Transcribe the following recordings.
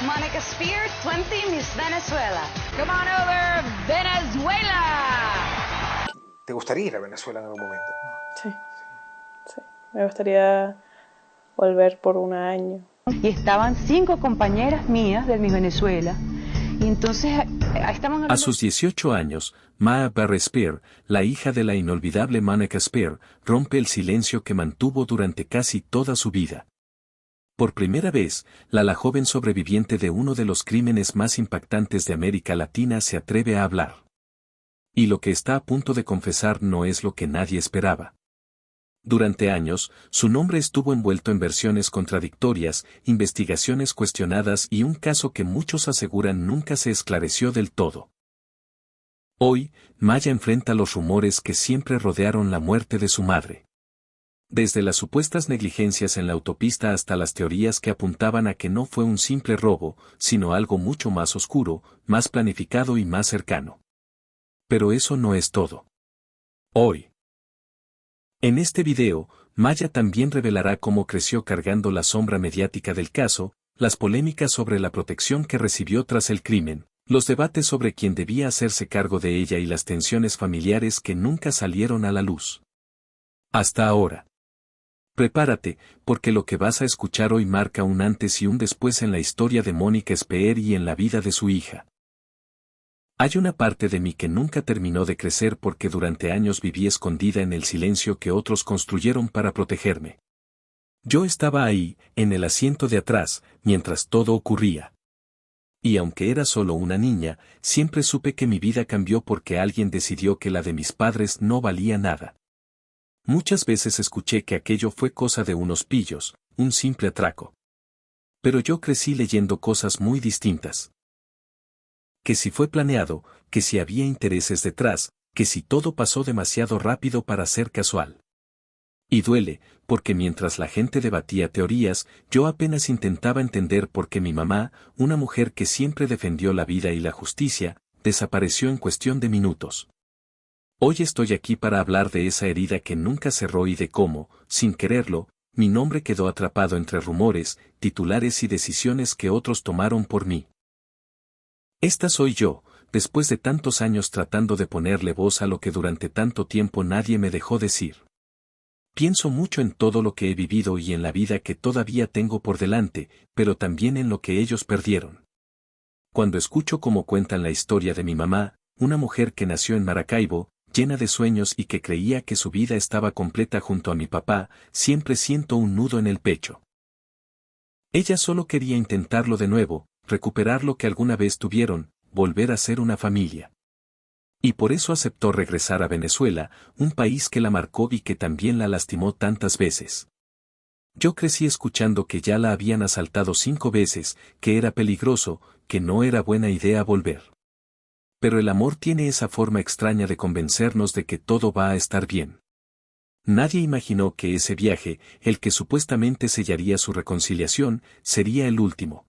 Monica Spear, 20 Miss Venezuela. Come on over, Venezuela. ¿Te gustaría ir a Venezuela en algún momento? Sí, sí. Me gustaría volver por un año. Y estaban 5 compañeras mías de Miss Venezuela. Y entonces estaban hablando... A sus 18 años, Maa Barre Spear, la hija de la inolvidable Monica Spear, rompe el silencio que mantuvo durante casi toda su vida. Por primera vez, la joven sobreviviente de uno de los crímenes más impactantes de América Latina se atreve a hablar. Y lo que está a punto de confesar no es lo que nadie esperaba. Durante años, su nombre estuvo envuelto en versiones contradictorias, investigaciones cuestionadas y un caso que muchos aseguran nunca se esclareció del todo. Hoy, Maya enfrenta los rumores que siempre rodearon la muerte de su madre. Desde las supuestas negligencias en la autopista hasta las teorías que apuntaban a que no fue un simple robo, sino algo mucho más oscuro, más planificado y más cercano. Pero eso no es todo. Hoy. En este video, Maya también revelará cómo creció cargando la sombra mediática del caso, las polémicas sobre la protección que recibió tras el crimen, los debates sobre quién debía hacerse cargo de ella y las tensiones familiares que nunca salieron a la luz. Hasta ahora. Prepárate, porque lo que vas a escuchar hoy marca un antes y un después en la historia de Monica Spear y en la vida de su hija. Hay una parte de mí que nunca terminó de crecer porque durante años viví escondida en el silencio que otros construyeron para protegerme. Yo estaba ahí, en el asiento de atrás, mientras todo ocurría. Y aunque era solo una niña, siempre supe que mi vida cambió porque alguien decidió que la de mis padres no valía nada. Muchas veces escuché que aquello fue cosa de unos pillos, un simple atraco. Pero yo crecí leyendo cosas muy distintas. Que si fue planeado, que si había intereses detrás, que si todo pasó demasiado rápido para ser casual. Y duele, porque mientras la gente debatía teorías, yo apenas intentaba entender por qué mi mamá, una mujer que siempre defendió la vida y la justicia, desapareció en cuestión de minutos. Hoy estoy aquí para hablar de esa herida que nunca cerró y de cómo, sin quererlo, mi nombre quedó atrapado entre rumores, titulares y decisiones que otros tomaron por mí. Esta soy yo, después de tantos años tratando de ponerle voz a lo que durante tanto tiempo nadie me dejó decir. Pienso mucho en todo lo que he vivido y en la vida que todavía tengo por delante, pero también en lo que ellos perdieron. Cuando escucho cómo cuentan la historia de mi mamá, una mujer que nació en Maracaibo, llena de sueños y que creía que su vida estaba completa junto a mi papá, siempre siento un nudo en el pecho. Ella solo quería intentarlo de nuevo, recuperar lo que alguna vez tuvieron, volver a ser una familia. Y por eso aceptó regresar a Venezuela, un país que la marcó y que también la lastimó tantas veces. Yo crecí escuchando que ya la habían asaltado 5 veces, que era peligroso, que no era buena idea volver. Pero el amor tiene esa forma extraña de convencernos de que todo va a estar bien. Nadie imaginó que ese viaje, el que supuestamente sellaría su reconciliación, sería el último.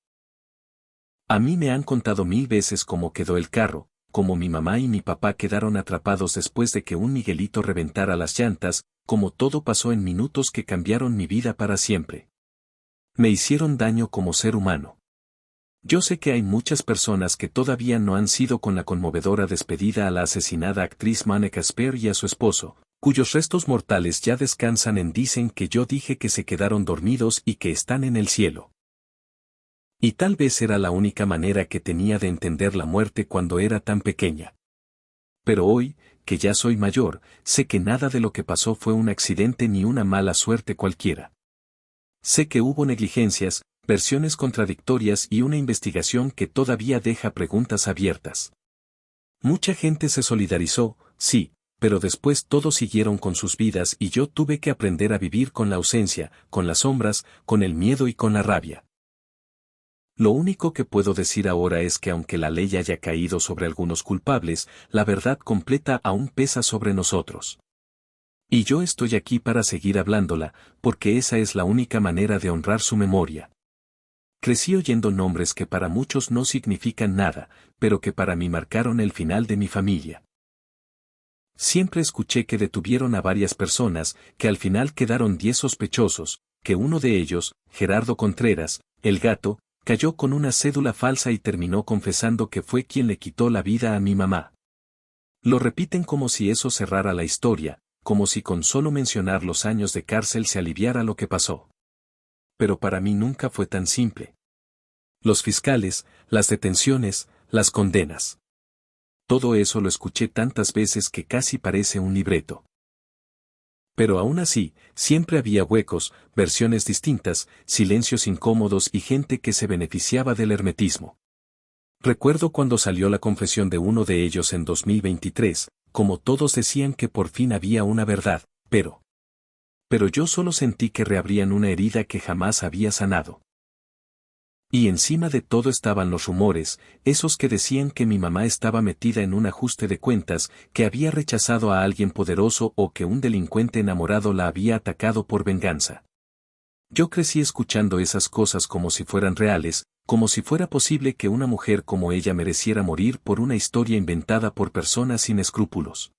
A mí me han contado 1000 veces cómo quedó el carro, cómo mi mamá y mi papá quedaron atrapados después de que un Miguelito reventara las llantas, cómo todo pasó en minutos que cambiaron mi vida para siempre. Me hicieron daño como ser humano. Yo sé que hay muchas personas que todavía no han sido con la conmovedora despedida a la asesinada actriz Monica Spear y a su esposo, cuyos restos mortales ya descansan en dicen que yo dije que se quedaron dormidos y que están en el cielo. Y tal vez era la única manera que tenía de entender la muerte cuando era tan pequeña. Pero hoy, que ya soy mayor, sé que nada de lo que pasó fue un accidente ni una mala suerte cualquiera. Sé que hubo negligencias, versiones contradictorias y una investigación que todavía deja preguntas abiertas. Mucha gente se solidarizó, sí, pero después todos siguieron con sus vidas y yo tuve que aprender a vivir con la ausencia, con las sombras, con el miedo y con la rabia. Lo único que puedo decir ahora es que aunque la ley haya caído sobre algunos culpables, la verdad completa aún pesa sobre nosotros. Y yo estoy aquí para seguir hablándola, porque esa es la única manera de honrar su memoria. Crecí oyendo nombres que para muchos no significan nada, pero que para mí marcaron el final de mi familia. Siempre escuché que detuvieron a varias personas, que al final quedaron 10 sospechosos, que uno de ellos, Gerardo Contreras, el gato, cayó con una cédula falsa y terminó confesando que fue quien le quitó la vida a mi mamá. Lo repiten como si eso cerrara la historia, como si con solo mencionar los años de cárcel se aliviara lo que pasó. Pero para mí nunca fue tan simple. Los fiscales, las detenciones, las condenas. Todo eso lo escuché tantas veces que casi parece un libreto. Pero aún así, siempre había huecos, versiones distintas, silencios incómodos y gente que se beneficiaba del hermetismo. Recuerdo cuando salió la confesión de uno de ellos en 2023, como todos decían que por fin había una verdad, pero yo solo sentí que reabrían una herida que jamás había sanado. Y encima de todo estaban los rumores, esos que decían que mi mamá estaba metida en un ajuste de cuentas, que había rechazado a alguien poderoso o que un delincuente enamorado la había atacado por venganza. Yo crecí escuchando esas cosas como si fueran reales, como si fuera posible que una mujer como ella mereciera morir por una historia inventada por personas sin escrúpulos.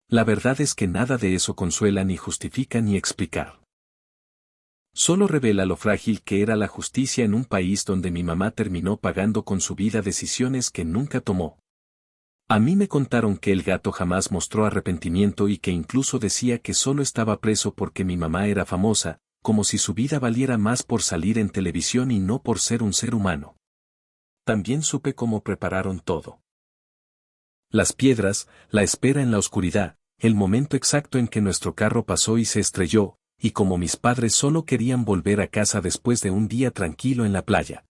La verdad es que nada de eso consuela ni justifica ni explicar. Solo revela lo frágil que era la justicia en un país donde mi mamá terminó pagando con su vida decisiones que nunca tomó. A mí me contaron que el gato jamás mostró arrepentimiento y que incluso decía que solo estaba preso porque mi mamá era famosa, como si su vida valiera más por salir en televisión y no por ser un ser humano. También supe cómo prepararon todo. Las piedras, la espera en la oscuridad, el momento exacto en que nuestro carro pasó y se estrelló, y como mis padres solo querían volver a casa después de un día tranquilo en la playa.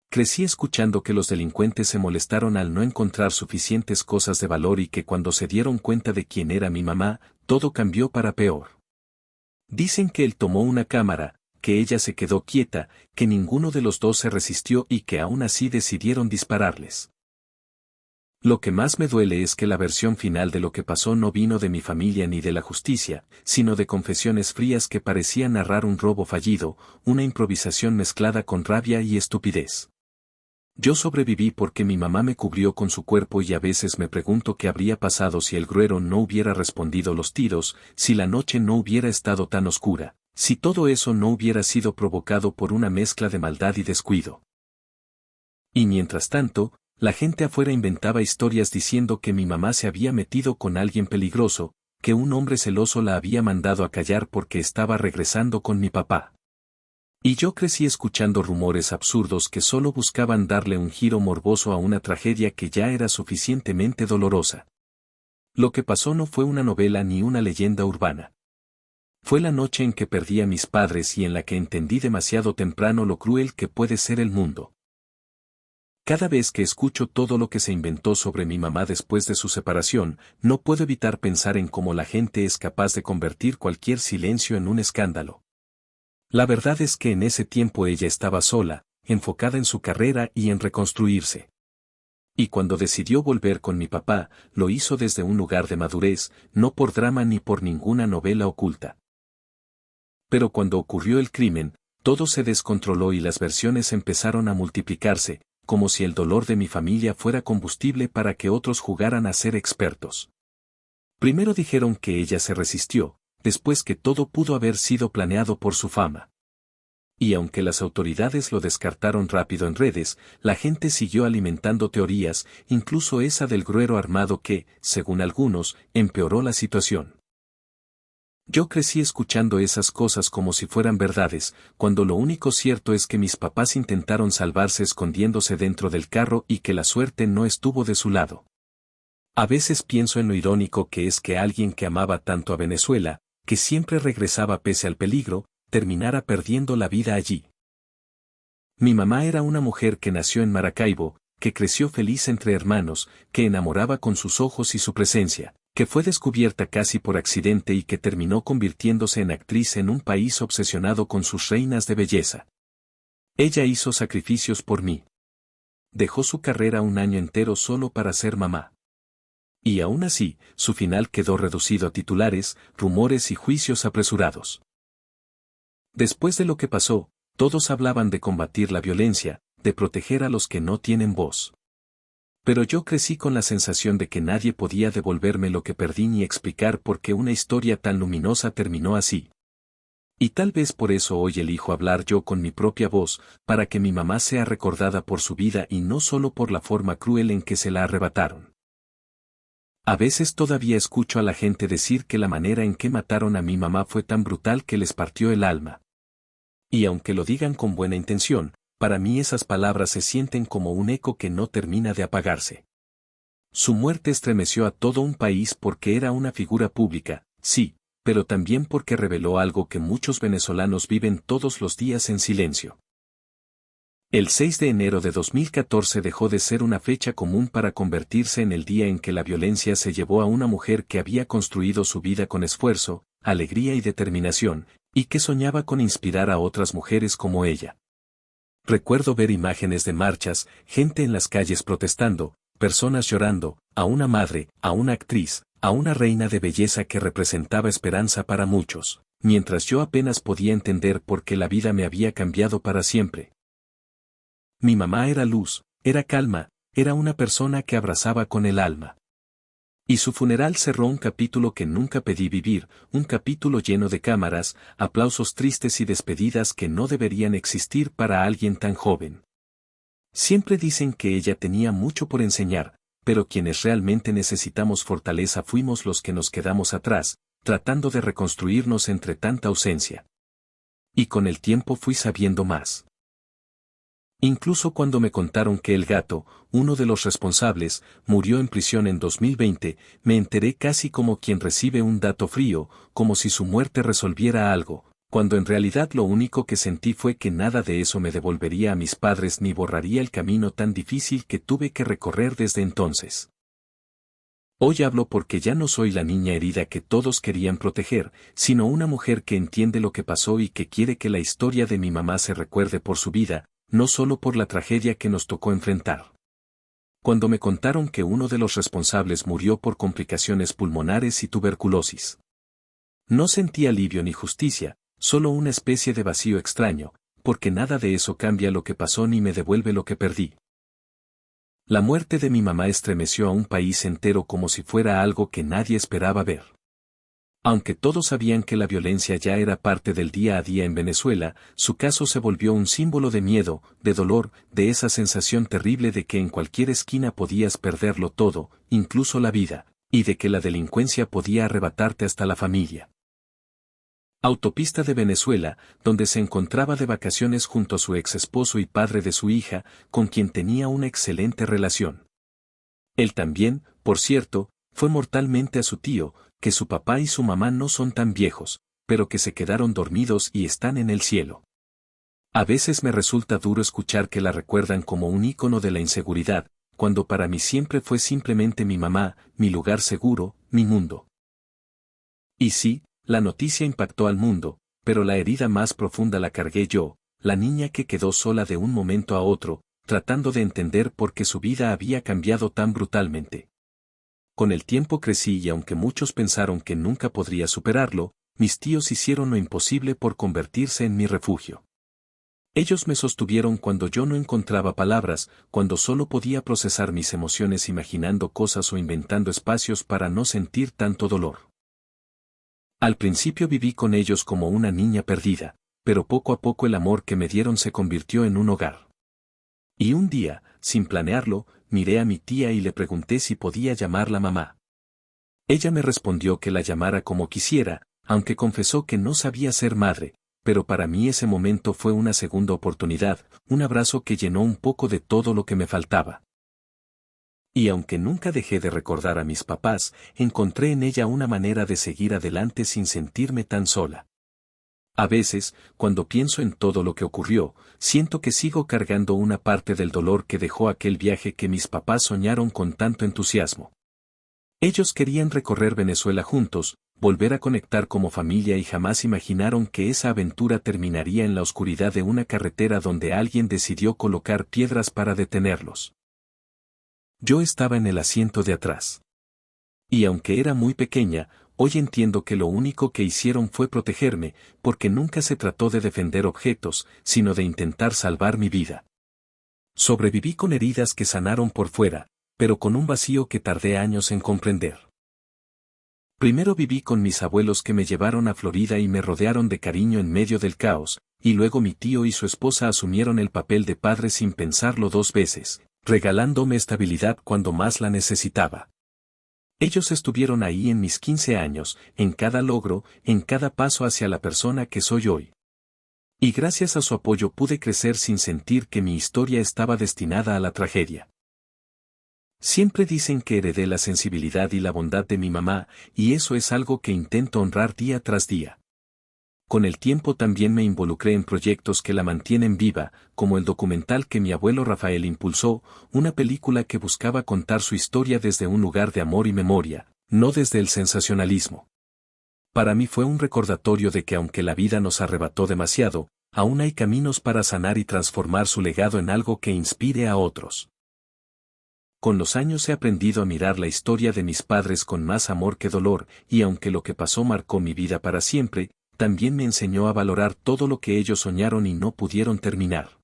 Crecí escuchando que los delincuentes se molestaron al no encontrar suficientes cosas de valor y que cuando se dieron cuenta de quién era mi mamá, todo cambió para peor. Dicen que él tomó una cámara, que ella se quedó quieta, que ninguno de los dos se resistió y que aún así decidieron dispararles. Lo que más me duele es que la versión final de lo que pasó no vino de mi familia ni de la justicia, sino de confesiones frías que parecían narrar un robo fallido, una improvisación mezclada con rabia y estupidez. Yo sobreviví porque mi mamá me cubrió con su cuerpo y a veces me pregunto qué habría pasado si el gruero no hubiera respondido los tiros, si la noche no hubiera estado tan oscura, si todo eso no hubiera sido provocado por una mezcla de maldad y descuido. Y mientras tanto, la gente afuera inventaba historias diciendo que mi mamá se había metido con alguien peligroso, que un hombre celoso la había mandado a callar porque estaba regresando con mi papá. Y yo crecí escuchando rumores absurdos que solo buscaban darle un giro morboso a una tragedia que ya era suficientemente dolorosa. Lo que pasó no fue una novela ni una leyenda urbana. Fue la noche en que perdí a mis padres y en la que entendí demasiado temprano lo cruel que puede ser el mundo. Cada vez que escucho todo lo que se inventó sobre mi mamá después de su separación, no puedo evitar pensar en cómo la gente es capaz de convertir cualquier silencio en un escándalo. La verdad es que en ese tiempo ella estaba sola, enfocada en su carrera y en reconstruirse. Y cuando decidió volver con mi papá, lo hizo desde un lugar de madurez, no por drama ni por ninguna novela oculta. Pero cuando ocurrió el crimen, todo se descontroló y las versiones empezaron a multiplicarse, como si el dolor de mi familia fuera combustible para que otros jugaran a ser expertos. Primero dijeron que ella se resistió, después que todo pudo haber sido planeado por su fama. Y aunque las autoridades lo descartaron rápido en redes, la gente siguió alimentando teorías, incluso esa del gruero armado que, según algunos, empeoró la situación. Yo crecí escuchando esas cosas como si fueran verdades, cuando lo único cierto es que mis papás intentaron salvarse escondiéndose dentro del carro y que la suerte no estuvo de su lado. A veces pienso en lo irónico que es que alguien que amaba tanto a Venezuela, que siempre regresaba pese al peligro, terminara perdiendo la vida allí. Mi mamá era una mujer que nació en Maracaibo, que creció feliz entre hermanos, que enamoraba con sus ojos y su presencia, que fue descubierta casi por accidente y que terminó convirtiéndose en actriz en un país obsesionado con sus reinas de belleza. Ella hizo sacrificios por mí. Dejó su carrera un año entero solo para ser mamá. Y aún así, su final quedó reducido a titulares, rumores y juicios apresurados. Después de lo que pasó, todos hablaban de combatir la violencia, de proteger a los que no tienen voz. Pero yo crecí con la sensación de que nadie podía devolverme lo que perdí ni explicar por qué una historia tan luminosa terminó así. Y tal vez por eso hoy elijo hablar yo con mi propia voz, para que mi mamá sea recordada por su vida y no solo por la forma cruel en que se la arrebataron. A veces todavía escucho a la gente decir que la manera en que mataron a mi mamá fue tan brutal que les partió el alma. Y aunque lo digan con buena intención, para mí esas palabras se sienten como un eco que no termina de apagarse. Su muerte estremeció a todo un país porque era una figura pública, sí, pero también porque reveló algo que muchos venezolanos viven todos los días en silencio. El 6 de enero de 2014 dejó de ser una fecha común para convertirse en el día en que la violencia se llevó a una mujer que había construido su vida con esfuerzo, alegría y determinación, y que soñaba con inspirar a otras mujeres como ella. Recuerdo ver imágenes de marchas, gente en las calles protestando, personas llorando, a una madre, a una actriz, a una reina de belleza que representaba esperanza para muchos, mientras yo apenas podía entender por qué la vida me había cambiado para siempre. Mi mamá era luz, era calma, era una persona que abrazaba con el alma. Y su funeral cerró un capítulo que nunca pedí vivir, un capítulo lleno de cámaras, aplausos tristes y despedidas que no deberían existir para alguien tan joven. Siempre dicen que ella tenía mucho por enseñar, pero quienes realmente necesitamos fortaleza fuimos los que nos quedamos atrás, tratando de reconstruirnos entre tanta ausencia. Y con el tiempo fui sabiendo más. Incluso cuando me contaron que el gato, uno de los responsables, murió en prisión en 2020, me enteré casi como quien recibe un dato frío, como si su muerte resolviera algo, cuando en realidad lo único que sentí fue que nada de eso me devolvería a mis padres ni borraría el camino tan difícil que tuve que recorrer desde entonces. Hoy hablo porque ya no soy la niña herida que todos querían proteger, sino una mujer que entiende lo que pasó y que quiere que la historia de mi mamá se recuerde por su vida, no solo por la tragedia que nos tocó enfrentar. Cuando me contaron que uno de los responsables murió por complicaciones pulmonares y tuberculosis, no sentí alivio ni justicia, solo una especie de vacío extraño, porque nada de eso cambia lo que pasó ni me devuelve lo que perdí. La muerte de mi mamá estremeció a un país entero como si fuera algo que nadie esperaba ver. Aunque todos sabían que la violencia ya era parte del día a día en Venezuela, su caso se volvió un símbolo de miedo, de dolor, de esa sensación terrible de que en cualquier esquina podías perderlo todo, incluso la vida, y de que la delincuencia podía arrebatarte hasta la familia. Autopista de Venezuela, donde se encontraba de vacaciones junto a su ex esposo y padre de su hija, con quien tenía una excelente relación. Él también, por cierto, fue mortalmente a su tío, que su papá y su mamá no son tan viejos, pero que se quedaron dormidos y están en el cielo. A veces me resulta duro escuchar que la recuerdan como un ícono de la inseguridad, cuando para mí siempre fue simplemente mi mamá, mi lugar seguro, mi mundo. Y sí, la noticia impactó al mundo, pero la herida más profunda la cargué yo, la niña que quedó sola de un momento a otro, tratando de entender por qué su vida había cambiado tan brutalmente. Con el tiempo crecí y aunque muchos pensaron que nunca podría superarlo, mis tíos hicieron lo imposible por convertirse en mi refugio. Ellos me sostuvieron cuando yo no encontraba palabras, cuando solo podía procesar mis emociones imaginando cosas o inventando espacios para no sentir tanto dolor. Al principio viví con ellos como una niña perdida, pero poco a poco el amor que me dieron se convirtió en un hogar. Y un día, sin planearlo, miré a mi tía y le pregunté si podía llamarla mamá. Ella me respondió que la llamara como quisiera, aunque confesó que no sabía ser madre, pero para mí ese momento fue una segunda oportunidad, un abrazo que llenó un poco de todo lo que me faltaba. Y aunque nunca dejé de recordar a mis papás, encontré en ella una manera de seguir adelante sin sentirme tan sola. A veces, cuando pienso en todo lo que ocurrió, siento que sigo cargando una parte del dolor que dejó aquel viaje que mis papás soñaron con tanto entusiasmo. Ellos querían recorrer Venezuela juntos, volver a conectar como familia y jamás imaginaron que esa aventura terminaría en la oscuridad de una carretera donde alguien decidió colocar piedras para detenerlos. Yo estaba en el asiento de atrás. Y aunque era muy pequeña, hoy entiendo que lo único que hicieron fue protegerme, porque nunca se trató de defender objetos, sino de intentar salvar mi vida. Sobreviví con heridas que sanaron por fuera, pero con un vacío que tardé años en comprender. Primero viví con mis abuelos que me llevaron a Florida y me rodearon de cariño en medio del caos, y luego mi tío y su esposa asumieron el papel de padre sin pensarlo 2 veces, regalándome estabilidad cuando más la necesitaba. Ellos estuvieron ahí en mis 15 años, en cada logro, en cada paso hacia la persona que soy hoy. Y gracias a su apoyo pude crecer sin sentir que mi historia estaba destinada a la tragedia. Siempre dicen que heredé la sensibilidad y la bondad de mi mamá, y eso es algo que intento honrar día tras día. Con el tiempo también me involucré en proyectos que la mantienen viva, como el documental que mi abuelo Rafael impulsó, una película que buscaba contar su historia desde un lugar de amor y memoria, no desde el sensacionalismo. Para mí fue un recordatorio de que aunque la vida nos arrebató demasiado, aún hay caminos para sanar y transformar su legado en algo que inspire a otros. Con los años he aprendido a mirar la historia de mis padres con más amor que dolor, y aunque lo que pasó marcó mi vida para siempre, también me enseñó a valorar todo lo que ellos soñaron y no pudieron terminar.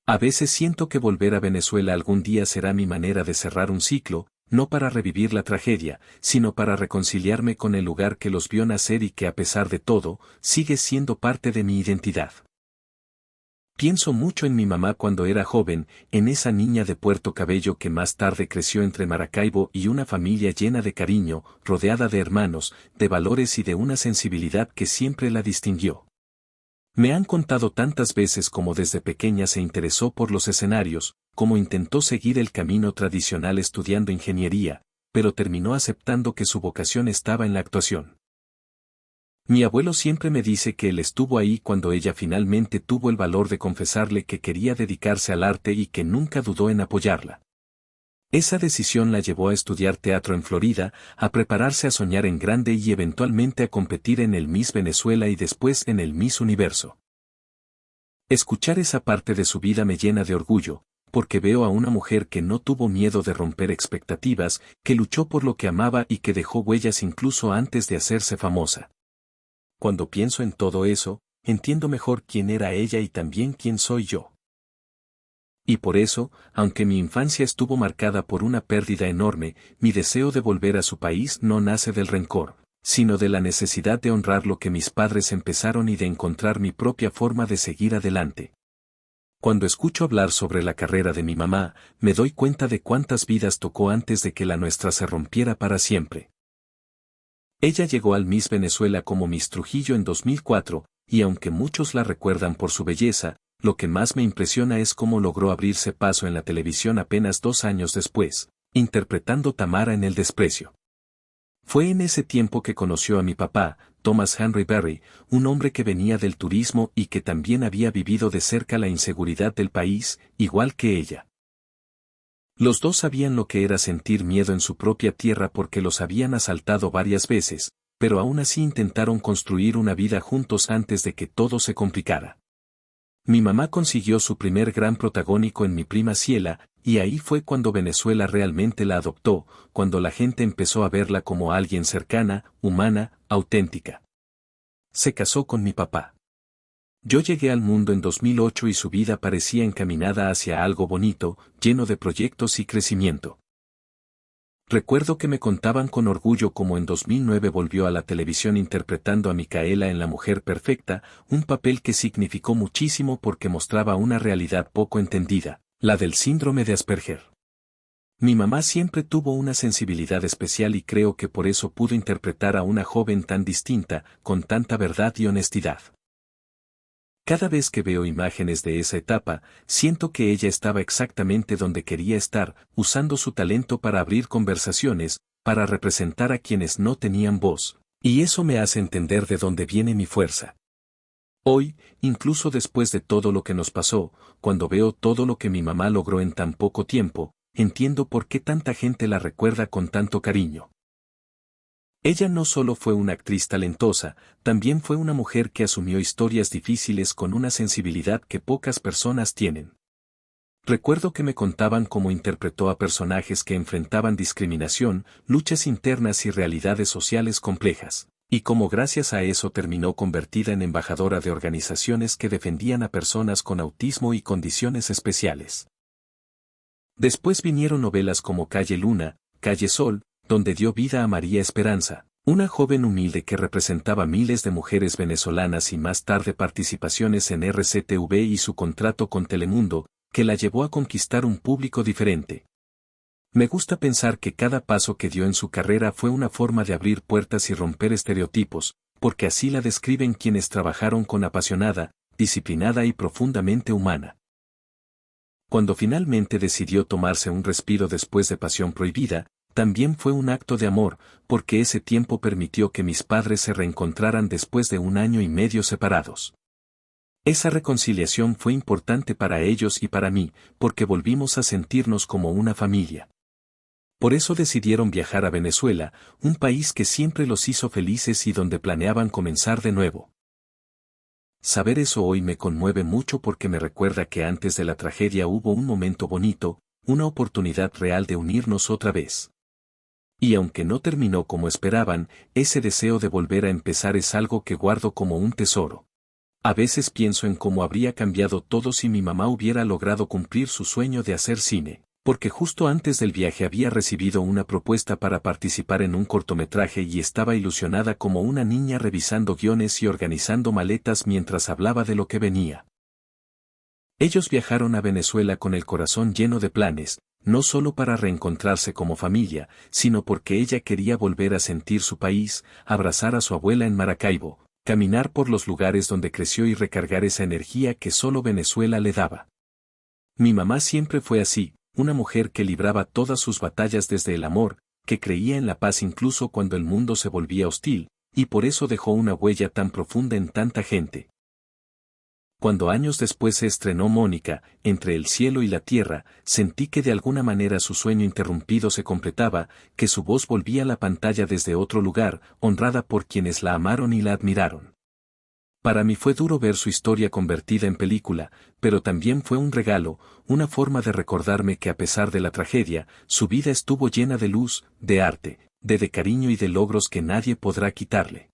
A veces siento que volver a Venezuela algún día será mi manera de cerrar un ciclo, no para revivir la tragedia, sino para reconciliarme con el lugar que los vio nacer y que a pesar de todo, sigue siendo parte de mi identidad. Pienso mucho en mi mamá cuando era joven, en esa niña de Puerto Cabello que más tarde creció entre Maracaibo y una familia llena de cariño, rodeada de hermanos, de valores y de una sensibilidad que siempre la distinguió. Me han contado tantas veces cómo desde pequeña se interesó por los escenarios, cómo intentó seguir el camino tradicional estudiando ingeniería, pero terminó aceptando que su vocación estaba en la actuación. Mi abuelo siempre me dice que él estuvo ahí cuando ella finalmente tuvo el valor de confesarle que quería dedicarse al arte y que nunca dudó en apoyarla. Esa decisión la llevó a estudiar teatro en Florida, a prepararse a soñar en grande y eventualmente a competir en el Miss Venezuela y después en el Miss Universo. Escuchar esa parte de su vida me llena de orgullo, porque veo a una mujer que no tuvo miedo de romper expectativas, que luchó por lo que amaba y que dejó huellas incluso antes de hacerse famosa. Cuando pienso en todo eso, entiendo mejor quién era ella y también quién soy yo. Y por eso, aunque mi infancia estuvo marcada por una pérdida enorme, mi deseo de volver a su país no nace del rencor, sino de la necesidad de honrar lo que mis padres empezaron y de encontrar mi propia forma de seguir adelante. Cuando escucho hablar sobre la carrera de mi mamá, me doy cuenta de cuántas vidas tocó antes de que la nuestra se rompiera para siempre. Ella llegó al Miss Venezuela como Miss Trujillo en 2004, y aunque muchos la recuerdan por su belleza, lo que más me impresiona es cómo logró abrirse paso en la televisión apenas 2 años después, interpretando Tamara en El Desprecio. Fue en ese tiempo que conoció a mi papá, Thomas Henry Berry, un hombre que venía del turismo y que también había vivido de cerca la inseguridad del país, igual que ella. Los dos sabían lo que era sentir miedo en su propia tierra porque los habían asaltado varias veces, pero aún así intentaron construir una vida juntos antes de que todo se complicara. Mi mamá consiguió su primer gran protagónico en Mi Prima Ciela, y ahí fue cuando Venezuela realmente la adoptó, cuando la gente empezó a verla como alguien cercana, humana, auténtica. Se casó con mi papá. Yo llegué al mundo en 2008 y su vida parecía encaminada hacia algo bonito, lleno de proyectos y crecimiento. Recuerdo que me contaban con orgullo cómo en 2009 volvió a la televisión interpretando a Micaela en La Mujer Perfecta, un papel que significó muchísimo porque mostraba una realidad poco entendida, la del síndrome de Asperger. Mi mamá siempre tuvo una sensibilidad especial y creo que por eso pudo interpretar a una joven tan distinta, con tanta verdad y honestidad. Cada vez que veo imágenes de esa etapa, siento que ella estaba exactamente donde quería estar, usando su talento para abrir conversaciones, para representar a quienes no tenían voz, y eso me hace entender de dónde viene mi fuerza. Hoy, incluso después de todo lo que nos pasó, cuando veo todo lo que mi mamá logró en tan poco tiempo, entiendo por qué tanta gente la recuerda con tanto cariño. Ella no solo fue una actriz talentosa, también fue una mujer que asumió historias difíciles con una sensibilidad que pocas personas tienen. Recuerdo que me contaban cómo interpretó a personajes que enfrentaban discriminación, luchas internas y realidades sociales complejas, y cómo gracias a eso terminó convertida en embajadora de organizaciones que defendían a personas con autismo y condiciones especiales. Después vinieron novelas como Calle Luna, Calle Sol, donde dio vida a María Esperanza, Una joven humilde que representaba miles de mujeres venezolanas y más tarde participaciones en RCTV y su contrato con Telemundo, que la llevó a conquistar un público diferente. Me gusta pensar que cada paso que dio en su carrera fue una forma de abrir puertas y romper estereotipos, porque así la describen quienes trabajaron con apasionada, disciplinada y profundamente humana. Cuando finalmente decidió tomarse un respiro después de Pasión Prohibida, también fue un acto de amor, porque ese tiempo permitió que mis padres se reencontraran después de 1 año y medio separados. Esa reconciliación fue importante para ellos y para mí, porque volvimos a sentirnos como una familia. Por eso decidieron viajar a Venezuela, un país que siempre los hizo felices y donde planeaban comenzar de nuevo. Saber eso hoy me conmueve mucho porque me recuerda que antes de la tragedia hubo un momento bonito, una oportunidad real de unirnos otra vez. Y aunque no terminó como esperaban, ese deseo de volver a empezar es algo que guardo como un tesoro. A veces pienso en cómo habría cambiado todo si mi mamá hubiera logrado cumplir su sueño de hacer cine, porque justo antes del viaje había recibido una propuesta para participar en un cortometraje y estaba ilusionada como una niña revisando guiones y organizando maletas mientras hablaba de lo que venía. Ellos viajaron a Venezuela con el corazón lleno de planes, no solo para reencontrarse como familia, sino porque ella quería volver a sentir su país, abrazar a su abuela en Maracaibo, caminar por los lugares donde creció y recargar esa energía que solo Venezuela le daba. Mi mamá siempre fue así, una mujer que libraba todas sus batallas desde el amor, que creía en la paz incluso cuando el mundo se volvía hostil, y por eso dejó una huella tan profunda en tanta gente. Cuando años después se estrenó Mónica, Entre el cielo y la tierra, sentí que de alguna manera su sueño interrumpido se completaba, que su voz volvía a la pantalla desde otro lugar, honrada por quienes la amaron y la admiraron. Para mí fue duro ver su historia convertida en película, pero también fue un regalo, una forma de recordarme que a pesar de la tragedia, su vida estuvo llena de luz, de arte, de cariño y de logros que nadie podrá quitarle.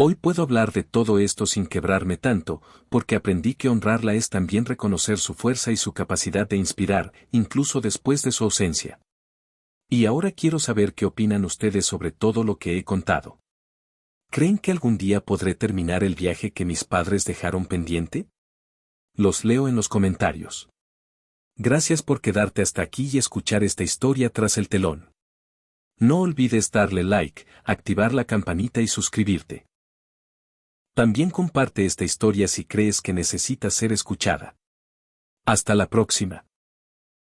Hoy puedo hablar de todo esto sin quebrarme tanto, porque aprendí que honrarla es también reconocer su fuerza y su capacidad de inspirar, incluso después de su ausencia. Y ahora quiero saber qué opinan ustedes sobre todo lo que he contado. ¿Creen que algún día podré terminar el viaje que mis padres dejaron pendiente? Los leo en los comentarios. Gracias por quedarte hasta aquí y escuchar esta historia tras el telón. No olvides darle like, activar la campanita y suscribirte. También comparte esta historia si crees que necesita ser escuchada. Hasta la próxima.